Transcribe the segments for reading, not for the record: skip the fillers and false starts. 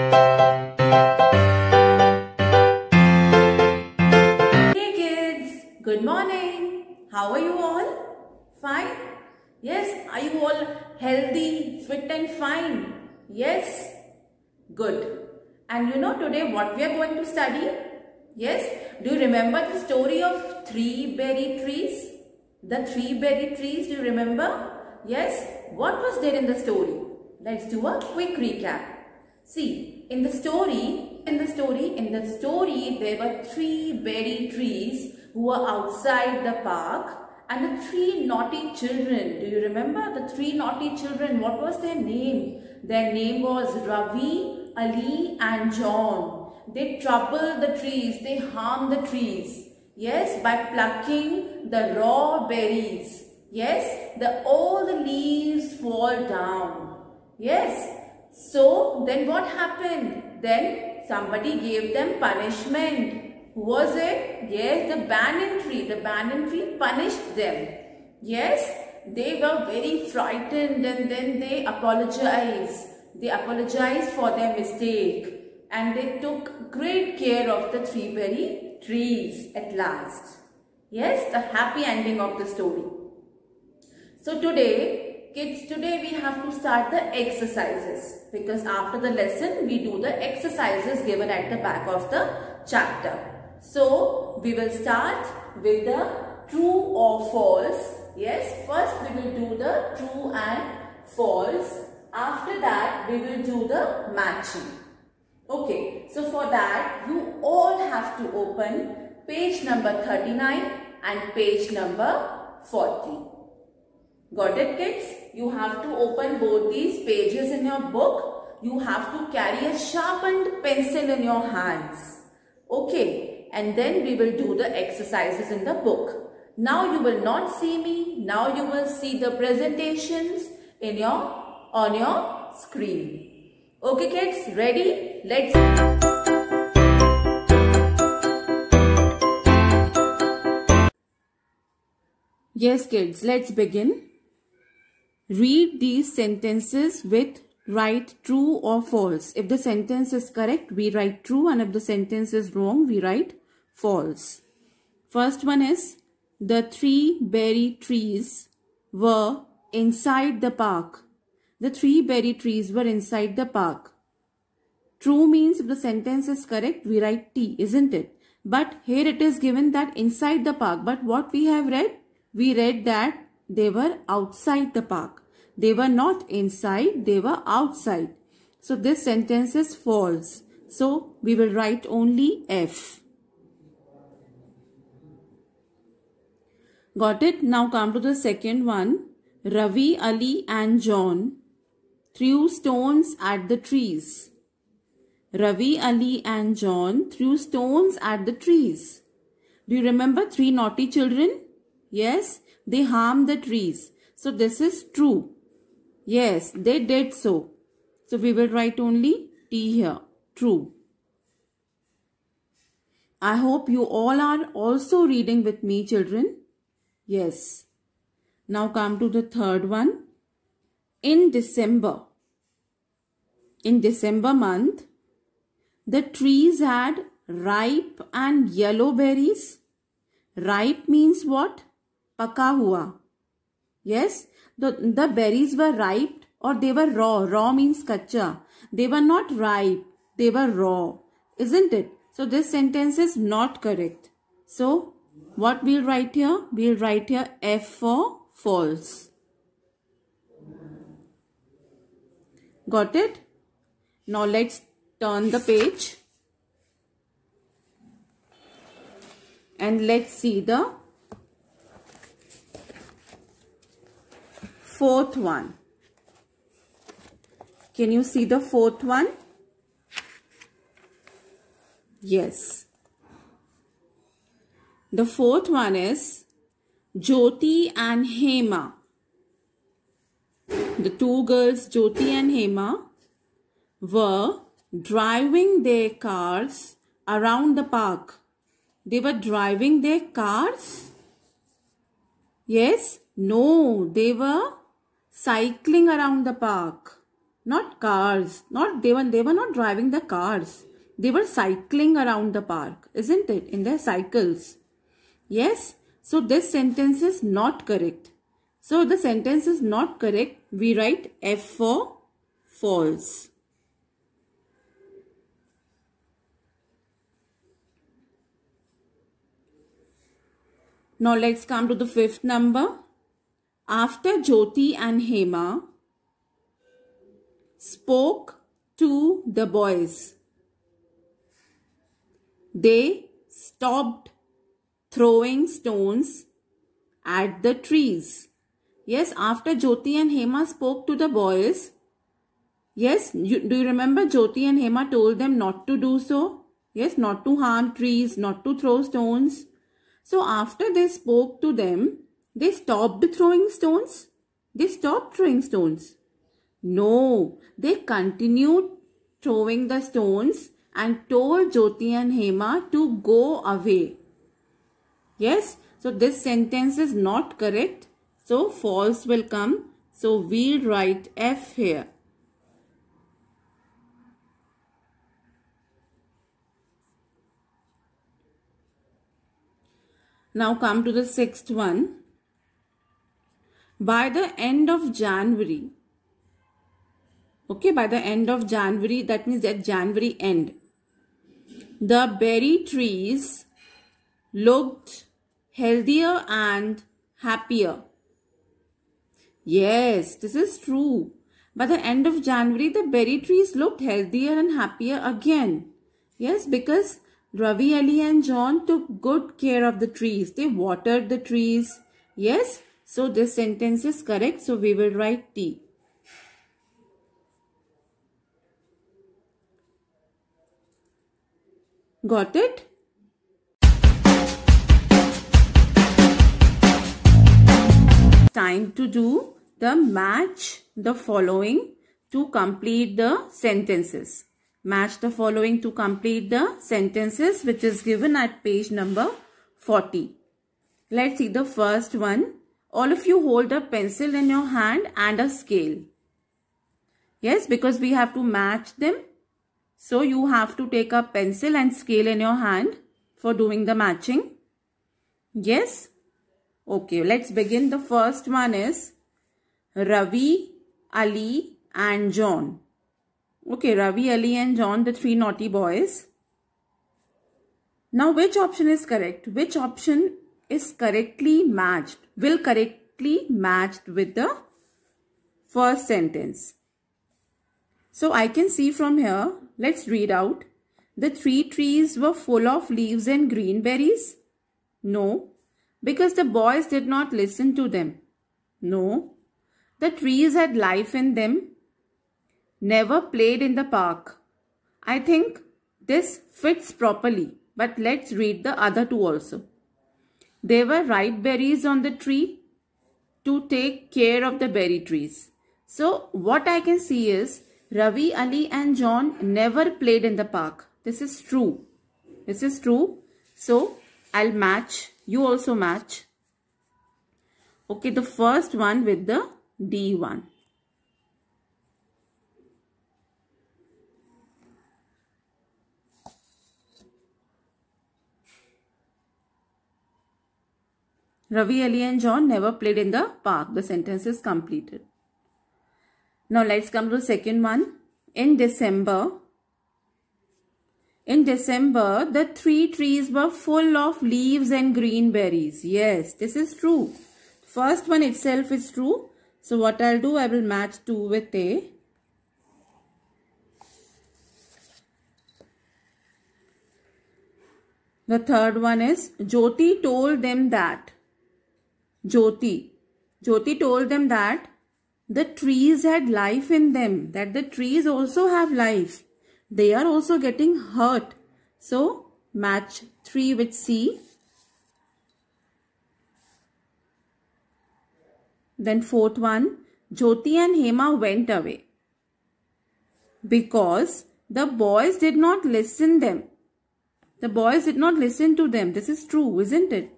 Hey kids, good morning. How are you all? Fine? Yes, are you all healthy, fit and fine? Yes? Good. And you know today what we are going to study? Yes? Do you remember the story of three berry trees? The three berry trees, do you remember? Yes? What was there in the story? Let's do a quick recap. See, in the story, there were three berry trees who were outside the park, and the three naughty children. Do you remember the three naughty children? What was their name? Their name was Ravi, Ali and John. They troubled the trees. They harmed the trees. Yes, by plucking the raw berries. Yes, all the leaves fall down. Yes. So then what happened? Then somebody gave them punishment. Who was it? Yes, the banyan tree. The banyan tree punished them. Yes, they were very frightened and then they apologized. They apologized for their mistake and they took great care of the three berry trees at last. Yes, the happy ending of the story. So today, kids, we have to start the exercises because after the lesson we do the exercises given at the back of the chapter. So we will start with the true or false. Yes, first we will do the true and false. After that we will do the matching. Okay, so for that you all have to open page number 39 and page number 40. Got it, kids? You have to open both these pages in your book. You have to carry a sharpened pencil in your hands. Okay, and then we will do the exercises in the book. Now you will not see me. Now you will see the presentations on your screen. Okay, kids, ready? Let's Yes, kids, let's begin. Read these sentences with write true or false. If the sentence is correct, we write true, and if the sentence is wrong, we write false. First one is, the three berry trees were inside the park. The three berry trees were inside the park. True means if the sentence is correct, we write T, isn't it? But here it is given that inside the park. But what we have read? We read that they were outside the park. They were not inside, they were outside. So this sentence is false. So we will write only F. Got it? Now come to the second one. Ravi, Ali and John threw stones at the trees. Ravi, Ali and John threw stones at the trees. Do you remember three naughty children? Yes, they harmed the trees. So this is true. Yes, they did so. So we will write only T here. True. I hope you all are also reading with me, children. Yes. Now come to the third one. In December month, the trees had ripe and yellow berries. Ripe means what? Paka hua. Yes, the berries were ripe or they were raw. Raw means kacha. They were not ripe. They were raw. Isn't it? So this sentence is not correct. So what we'll write here? We'll write here F for false. Got it? Now let's turn the page. And let's see the fourth one. Can you see the fourth one? Yes. The fourth one is Jyoti and Hema. The two girls, Jyoti and Hema, were driving their cars around the park. They were driving their cars? Yes? No, they were cycling around the park. Not cars. They were not driving the cars. They were cycling around the park, isn't it? In their cycles. Yes. So this sentence is not correct. So the sentence is not correct. We write F for false. Now let's come to the fifth number. After Jyoti and Hema spoke to the boys, they stopped throwing stones at the trees. Yes, after Jyoti and Hema spoke to the boys, yes, do you remember Jyoti and Hema told them not to do so? Yes, not to harm trees, not to throw stones. So after they spoke to them, they stopped throwing stones. They stopped throwing stones. No, they continued throwing the stones and told Jyoti and Hema to go away. Yes, so this sentence is not correct. So false will come. So we'll write F here. Now come to the sixth one. By the end of January, okay, by the end of January, that means at January end, the berry trees looked healthier and happier. Yes, this is true. By the end of January, the berry trees looked healthier and happier again. Yes, because Ravi, Ali and John took good care of the trees. They watered the trees. Yes, so this sentence is correct. So we will write T. Got it? Time to do the match the following to complete the sentences. Match the following to complete the sentences, which is given at page number 40. Let's see the first one. All of you hold a pencil in your hand and a scale. Yes, because we have to match them. So you have to take a pencil and scale in your hand for doing the matching. Yes. Okay, let's begin. The first one is Ravi, Ali and John. Okay, Ravi, Ali and John, the three naughty boys. Now which option is correct? Which option is correctly matched? Will correctly matched with the first sentence. So I can see from here, let's read out. The three trees were full of leaves and green berries. No, because the boys did not listen to them. No, the trees had life in them. Never played in the park. I think this fits properly, but let's read the other two also. There were ripe berries on the tree to take care of the berry trees. So what I can see is Ravi, Ali and John never played in the park. This is true. This is true. So I'll match. You also match. Okay, the first one with the D one. Ravi, Ali and John never played in the park. The sentence is completed. Now let's come to the second one. In December, the three trees were full of leaves and green berries. Yes, this is true. First one itself is true. So what I'll do, I will match 2 with A. The third one is Jyoti told them that. Jyoti told them that the trees had life in them. That the trees also have life. They are also getting hurt. So match 3 with C. Then fourth one, Jyoti and Hema went away because the boys did not listen them. The boys did not listen to them. This is true, isn't it?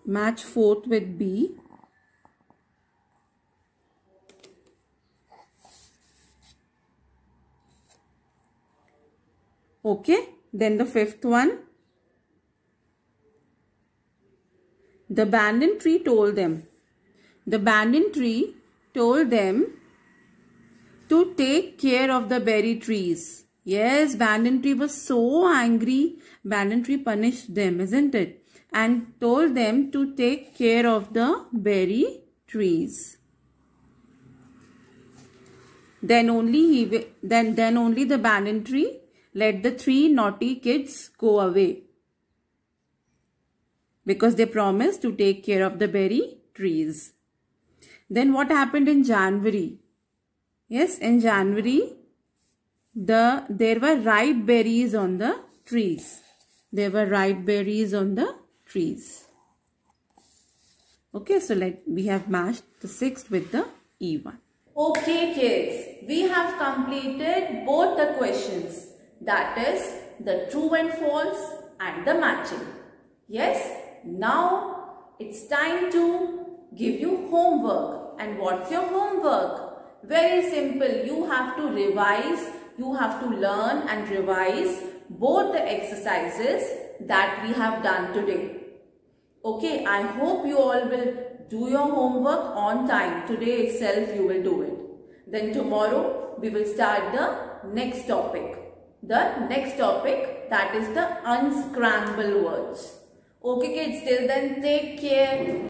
Match fourth with B. Okay. Then the fifth one. The banyan tree told them. The banyan tree told them to take care of the berry trees. Yes, banyan tree was so angry. Banyan tree punished them, isn't it? And told them to take care of the berry trees. Then only the banyan tree let the 3 naughty kids go away, because they promised to take care of the berry trees. Then what happened in January? Yes, in January, there were ripe berries on the trees. There were ripe berries on the trees. Okay, so we have matched the 6th with the E1. Okay kids, we have completed both the questions, that is the true and false and the matching. Yes, now it's time to give you homework. And what's your homework? Very simple, you have to revise, you have to learn and revise both the exercises that we have done today. Okay, I hope you all will do your homework on time. Today itself you will do it. Then tomorrow we will start the next topic. The next topic, that is the unscramble words. Okay kids, till then take care.